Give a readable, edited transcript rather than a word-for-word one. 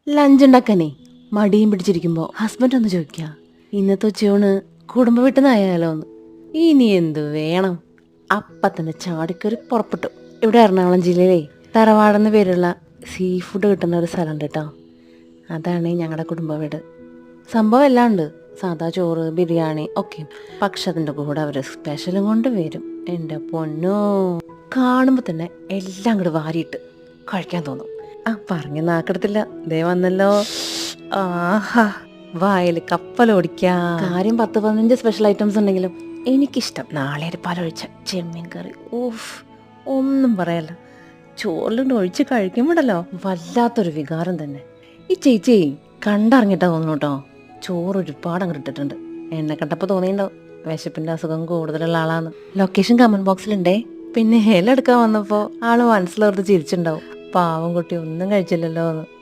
Lunch ഉണ്ടാക്കാനേ മടിയും പിടിച്ചിരിക്കുമ്പോൾ husband ഒന്ന് ചോദിക്കുക, ഇന്നത്തെ ഉച്ചയൂണ് കുടുംബ വീട്ടിന്നായാലോ എന്ന്. ഇനി എന്തു വേണം? അപ്പം തന്നെ ചാടിക്കറി പുറപ്പെട്ടു. ഇവിടെ എറണാകുളം ജില്ലയിലെ തറവാടെന്ന് പേരുള്ള സീ ഫുഡ് കിട്ടുന്ന ഒരു സ്ഥലമുണ്ട് കേട്ടോ. അതാണ് ഞങ്ങളുടെ കുടുംബ വീട്. സംഭവം എല്ലാം ഉണ്ട്, സാദാ ചോറ്, ബിരിയാണി ഒക്കെ. പക്ഷെ അതിൻ്റെ കൂടെ അവർ സ്പെഷ്യലും കൊണ്ട് വരും. എൻ്റെ പൊന്നോ, കാണുമ്പോൾ തന്നെ എല്ലാം കൂടെ വാരിയിട്ട് കഴിക്കാൻ തോന്നും. പറഞ്ഞ നാക്കെടുത്തില്ല, ദേ വന്നല്ലോ. ആഹാ, വായിൽ കപ്പലോടിക്കാ. കാര്യം 10-15 സ്പെഷ്യൽ ഐറ്റംസ് ഉണ്ടെങ്കിലും എനിക്കിഷ്ടം നാളേരിപ്പാലൊഴിച്ച ചെമ്മീൻ കറി. ഓഫ്, ഒന്നും പറയല്ല. ചോറിലുണ്ട് ഒഴിച്ച് കഴിക്കുമ്പോഴല്ലോ വല്ലാത്തൊരു വികാരം തന്നെ. ഈ ചേച്ചി കണ്ടറിഞ്ഞിട്ടാ തോന്നുന്നു കേട്ടോ, ചോറ് ഒരുപാട് അങ്ങോട്ട് ഇട്ടിട്ടുണ്ട്. എന്നെ കണ്ടപ്പോൾ തോന്നിയിട്ടുണ്ടാവും വിശപ്പിന്റെ അസുഖം കൂടുതലുള്ള ആളാന്ന്. Location comment ബോക്സിലുണ്ടേ. പിന്നെ ഇല എടുക്കാൻ വന്നപ്പോൾ ആള് മനസ്സിലോർത്ത് ചിരിച്ചിട്ടുണ്ടാവും, പാവം കുട്ടി ഒന്നും കഴിച്ചില്ലല്ലോ എന്ന്.